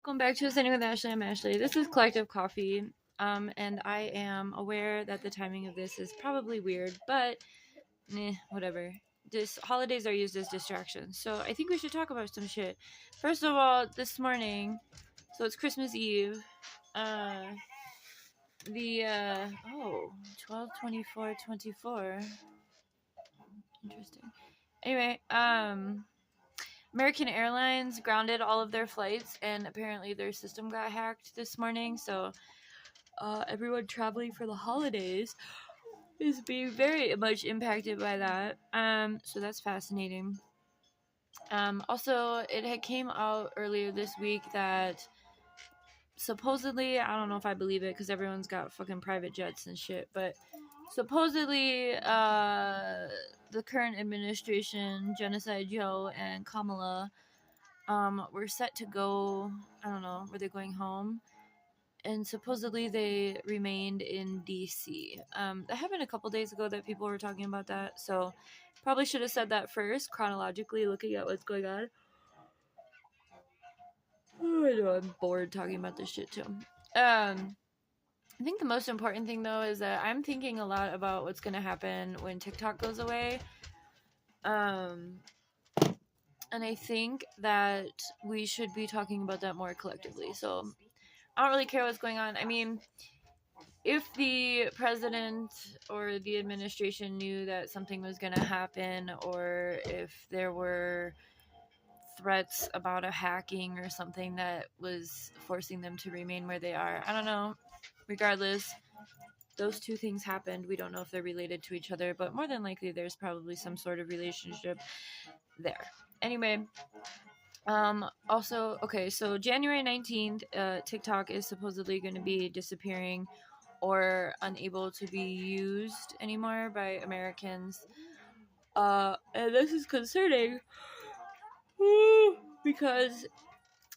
Welcome back to Sitting with Ashley. I'm Ashley. This is Collective Coffee. And I am aware that the timing of this is probably weird, but whatever. Holidays are used as distractions, so I think we should talk about some shit. First of all, this morning, so it's Christmas Eve. The 12/24/24. Interesting. Anyway, American Airlines grounded all of their flights, and apparently their system got hacked this morning. So everyone traveling for the holidays is being very much impacted by that. So that's fascinating. Also, it had came out earlier this week that supposedly, I don't know if I believe it because everyone's got fucking private jets and shit, but supposedly the current administration, Genocide Joe and Kamala, were set to go. I don't know, were they going home? And supposedly they remained in DC. That happened a couple days ago that people were talking about that, so probably should have said that first, chronologically, looking at what's going on. Oh, I know, I'm bored talking about this shit too. I think the most important thing though is that I'm thinking a lot about what's gonna happen when TikTok goes away. And I think that we should be talking about that more collectively. So I don't really care what's going on. I mean, if the president or the administration knew that something was going to happen, or if there were threats about a hacking or something that was forcing them to remain where they are, I don't know. Regardless, those two things happened. We don't know if they're related to each other, but more than likely there's probably some sort of relationship there. Anyway, also, okay, so January 19th, TikTok is supposedly going to be disappearing or unable to be used anymore by Americans. And this is concerning because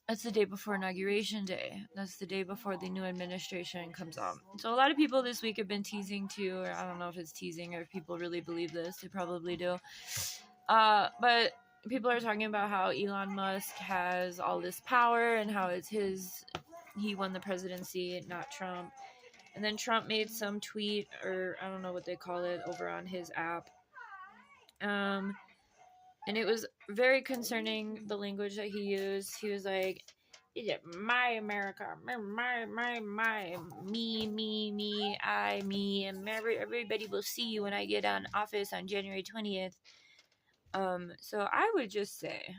that's the day before Inauguration Day. That's the day before the new administration comes out. So a lot of people this week have been teasing too, or I don't know if it's teasing or if people really believe this. They probably do. But people are talking about how Elon Musk has all this power and how it's he won the presidency, not Trump. And then Trump made some tweet, or I don't know what they call it, over on his app. And it was very concerning, the language that he used. He was like, "Is it my America? My, me, I, me, and everybody will see you when I get on office on January 20th. So I would just say,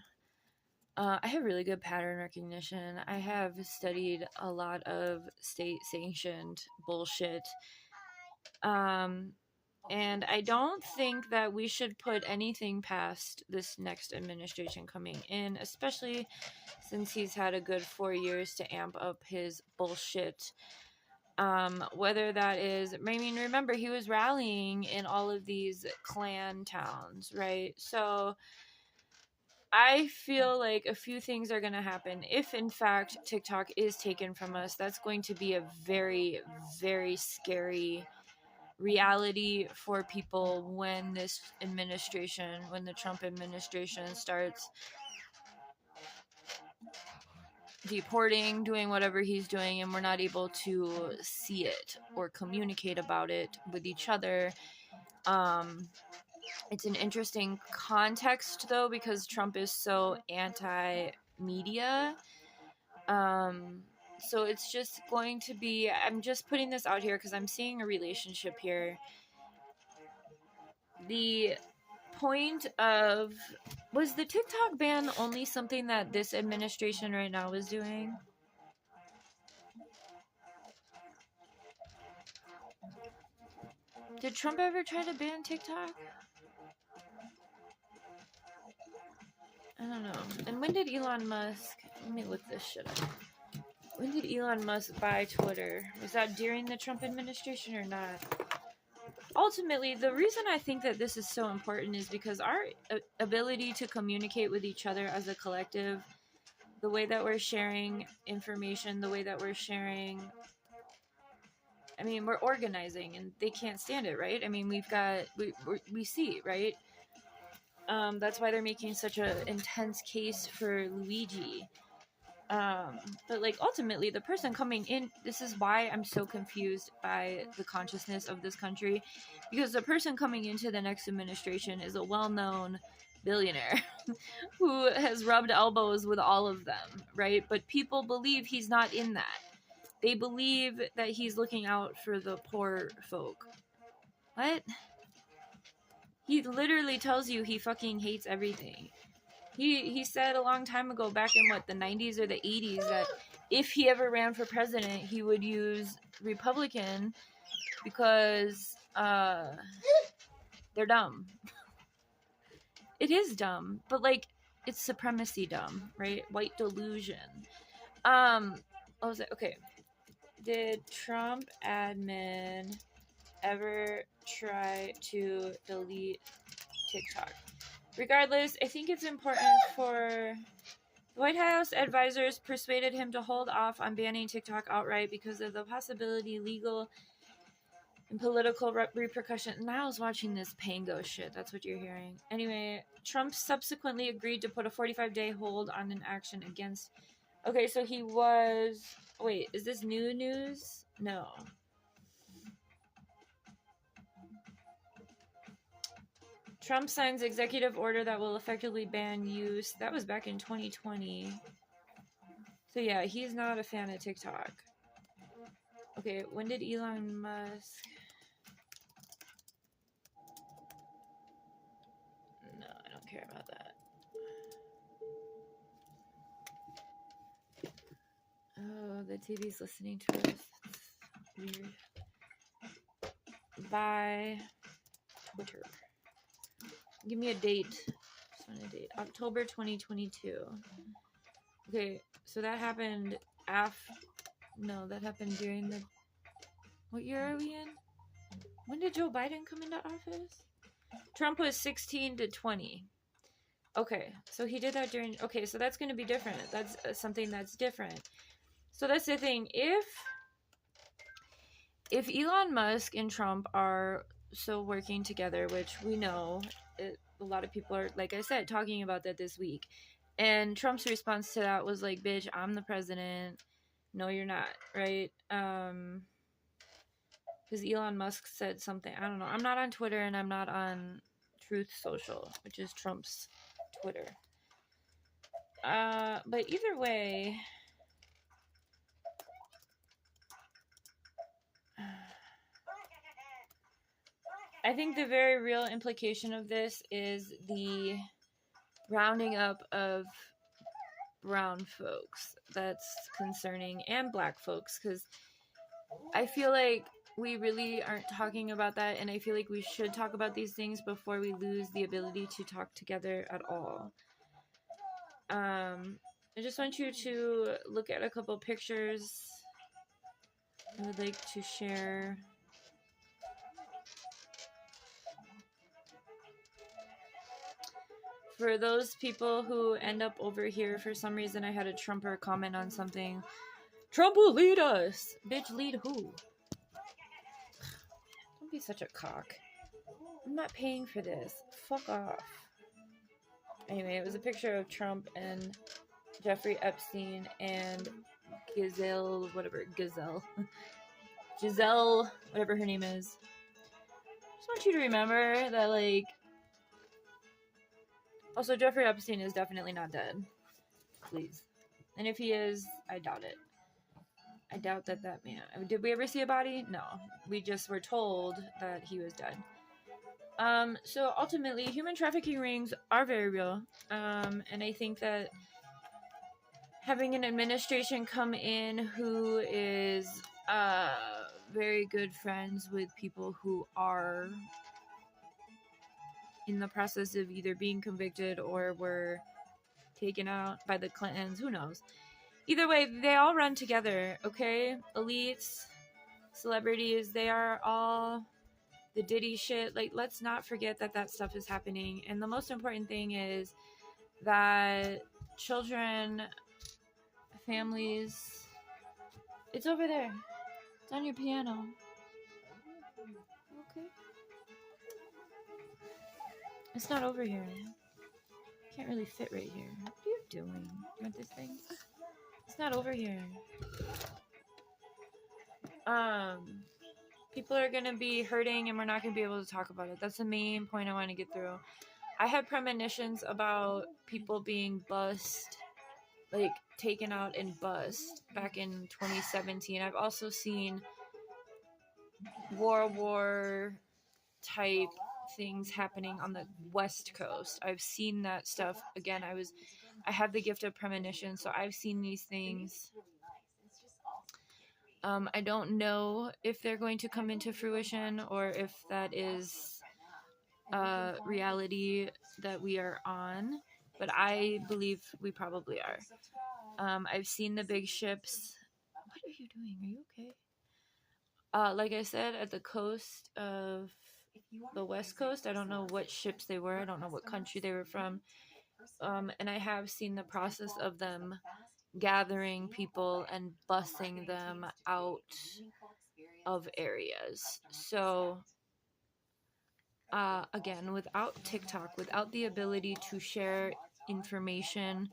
I have really good pattern recognition. I have studied a lot of state-sanctioned bullshit. And I don't think that we should put anything past this next administration coming in, especially since he's had a good 4 years to amp up his bullshit. Whether that is, I mean, remember, he was rallying in all of these Klan towns, right? So I feel like a few things are going to happen. If, in fact, TikTok is taken from us, that's going to be a very, very scary reality for people when this administration, when the Trump administration starts deporting, doing whatever he's doing, and we're not able to see it or communicate about it with each other. It's an interesting context though, because Trump is so anti-media. So it's just going to be, I'm just putting this out here because I'm seeing a relationship here. The point of, was the TikTok ban only something that this administration right now is doing? Did Trump ever try to ban TikTok? I don't know. And when did Elon Musk, let me look this shit up. When did Elon Musk buy Twitter? Was that during the Trump administration or not? Ultimately, the reason I think that this is so important is because our ability to communicate with each other as a collective, the way that we're sharing information, the way that we're sharing, I mean, we're organizing, and they can't stand it, right? I mean, we see, right? That's why they're making such an intense case for Luigi. But like ultimately the person coming in, this is why I'm so confused by the consciousness of this country, because the person coming into the next administration is a well-known billionaire who has rubbed elbows with all of them, right? But people believe he's not in that. They believe that he's looking out for the poor folk. What? He literally tells you he fucking hates everything. He said a long time ago, back in what, the 90s or the 80s, that if he ever ran for president, he would use Republican because they're dumb. It is dumb, but like it's supremacy dumb, right? White delusion. What was it? Okay. Did Trump admin ever try to delete TikTok? Regardless, I think it's important for the White House advisors persuaded him to hold off on banning TikTok outright because of the possibility legal and political repercussion. And I was watching this Pango shit. That's what you're hearing. Anyway, Trump subsequently agreed to put a 45-day hold on an action against. Okay, so he was. Wait, is this new news? No. Trump signs executive order that will effectively ban use. That was back in 2020. So yeah, he's not a fan of TikTok. Okay, when did Elon Musk... No, I don't care about that. Oh, the TV's listening to us. That's weird. Bye. Twitter. Give me a date. Just want a date. October 2022. Okay, so that happened No, that happened during the... What year are we in? When did Joe Biden come into office? Trump was 16 to 20. Okay, so he did that during... Okay, so that's going to be different. That's something that's different. So that's the thing. If Elon Musk and Trump are still working together, which we know... a lot of people are, like I said, talking about that this week. And Trump's response to that was like, bitch, I'm the president. No, you're not, right? Because Elon Musk said something. I don't know. I'm not on Twitter and I'm not on Truth Social, which is Trump's Twitter. But either way... I think the very real implication of this is the rounding up of brown folks that's concerning, and black folks, because I feel like we really aren't talking about that, and I feel like we should talk about these things before we lose the ability to talk together at all. I just want you to look at a couple pictures I would like to share. For those people who end up over here, for some reason I had a Trumper comment on something. Trump will lead us! Bitch, lead who? Don't be such a cock. I'm not paying for this. Fuck off. Anyway, it was a picture of Trump and Jeffrey Epstein and Giselle, Giselle, whatever her name is. Just want you to remember that, like, also, Jeffrey Epstein is definitely not dead. Please. And if he is, I doubt it. I doubt that man... Did we ever see a body? No. We just were told that he was dead. So ultimately, human trafficking rings are very real. And I think that having an administration come in who is very good friends with people who are in the process of either being convicted or were taken out by the Clintons, who knows? Either way, they all run together, okay? Elites, celebrities, they are all the Diddy shit. Like, let's not forget that that stuff is happening. And the most important thing is that children, families... It's over there. It's on your piano. Okay. It's not over here. Can't really fit right here. What are you doing? You want this thing? It's not over here. People are gonna be hurting and we're not gonna be able to talk about it. That's the main point I want to get through. I had premonitions about people being bussed, like taken out and bussed back in 2017. I've also seen war type things happening on the West Coast. I've seen that stuff. Again, I have the gift of premonition, so I've seen these things. I don't know if they're going to come into fruition or if that is reality that we are on, but I believe we probably are. I've seen the big ships. What are you doing? Are you okay? Like I said, at the coast of the West Coast, I don't know what ships they were. I don't know what country they were from. And I have seen the process of them gathering people and bussing them out of areas. So, again, without TikTok, without the ability to share information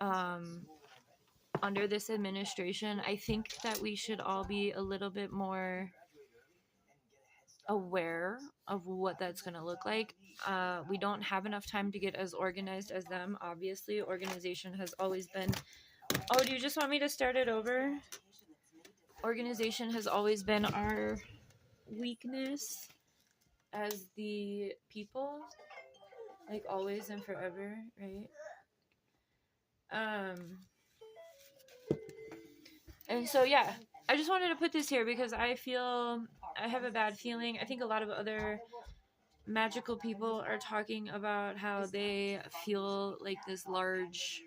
under this administration, I think that we should all be a little bit more aware of what that's going to look like. We don't have enough time to get as organized as them. Obviously, organization has always been... Oh, do you just want me to start it over? Organization has always been our weakness as the people, like always and forever, right? And so, yeah, I just wanted to put this here because I have a bad feeling. I think a lot of other magical people are talking about how they feel like this large...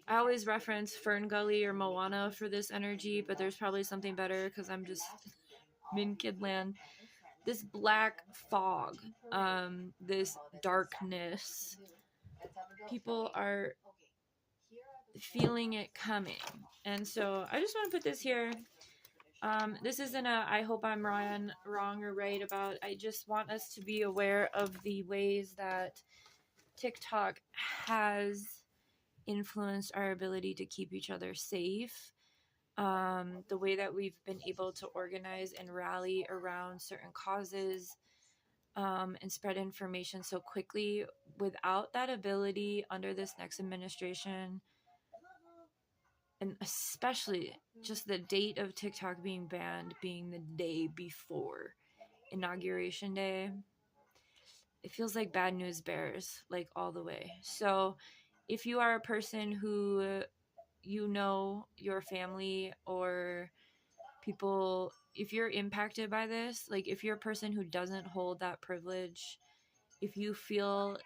I always reference Fern Gully or Moana for this energy, but there's probably something better because I'm just in Kidland. This black fog, this darkness, people are feeling it coming. And so I just want to put this here. This isn't a I hope I'm wrong or right about. I just want us to be aware of the ways that TikTok has influenced our ability to keep each other safe. The way that we've been able to organize and rally around certain causes, and spread information so quickly. Without that ability under this next administration, and especially just the date of TikTok being banned being the day before Inauguration Day, it feels like bad news bears, like all the way. So if you are a person who, you know, your family or people, if you're impacted by this, like if you're a person who doesn't hold that privilege, if you feel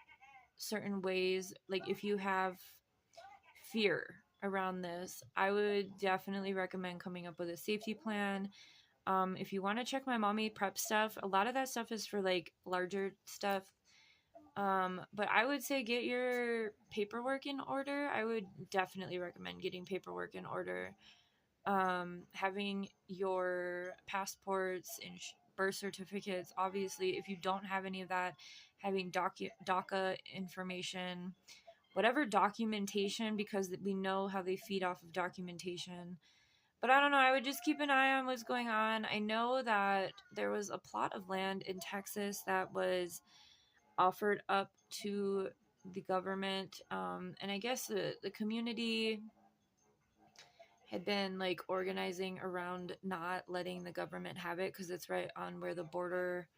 certain ways, like if you have fear around this, I would definitely recommend coming up with a safety plan. If you want to check my mommy prep stuff, a lot of that stuff is for like larger stuff. But I would say get your paperwork in order. I would definitely recommend getting paperwork in order. Having your passports and birth certificates. Obviously, if you don't have any of that, having DACA information, whatever documentation, because we know how they feed off of documentation. But I don't know, I would just keep an eye on what's going on. I know that there was a plot of land in Texas that was offered up to the government, and I guess the community had been like organizing around not letting the government have it because it's right on where the border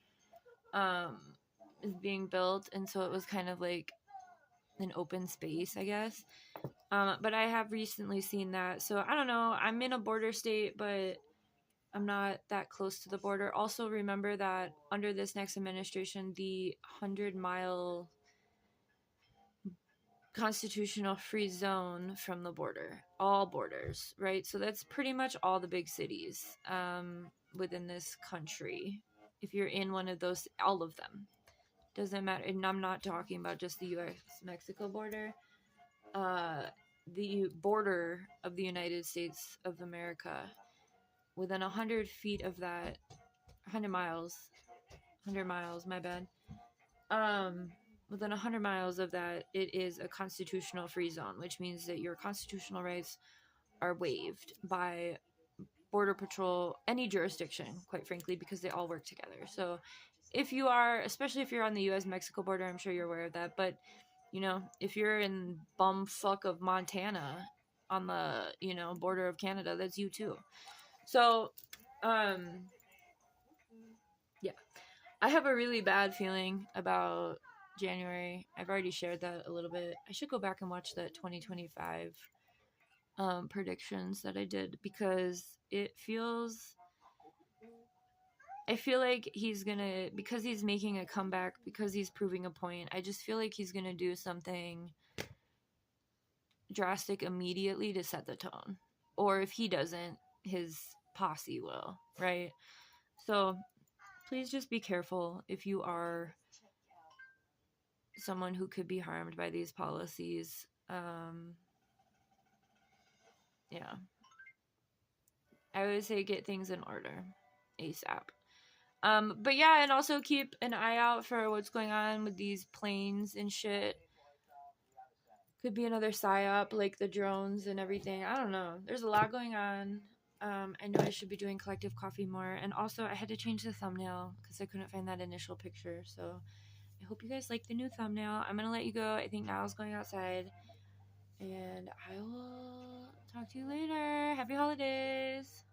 is being built, and so it was kind of like an open space, I guess. But I have recently seen that, so I don't know. I'm in a border state, but I'm not that close to the border. Also, remember that under this next administration, the 100-mile constitutional free zone from the border, all borders, right? So that's pretty much all the big cities within this country. If you're in one of those, all of them, doesn't matter. And I'm not talking about just the U.S.-Mexico border. The border of the United States of America, within 100 feet of that, 100 miles, my bad. within 100 miles of that, it is a constitutional free zone, which means that your constitutional rights are waived by Border Patrol, any jurisdiction, quite frankly, because they all work together. So if you are, especially if you're on the US-Mexico border, I'm sure you're aware of that, but, you know, if you're in bumfuck of Montana on the, you know, border of Canada, that's you too. So, yeah. I have a really bad feeling about January. I've already shared that a little bit. I should go back and watch that 2025 predictions that I did, because it feels, I feel like he's gonna, because he's making a comeback, because he's proving a point, I just feel like he's gonna do something drastic immediately to set the tone. Or if he doesn't, his posse will, right? So please just be careful if you are someone who could be harmed by these policies. Yeah. I would say get things in order ASAP. But yeah, and also keep an eye out for what's going on with these planes and shit. Could be another psyop, like the drones and everything. I don't know. There's a lot going on. I know I should be doing Collective Coffee more. And also, I had to change the thumbnail because I couldn't find that initial picture. So I hope you guys like the new thumbnail. I'm going to let you go. I think Niall's going outside. And I will talk to you later. Happy holidays.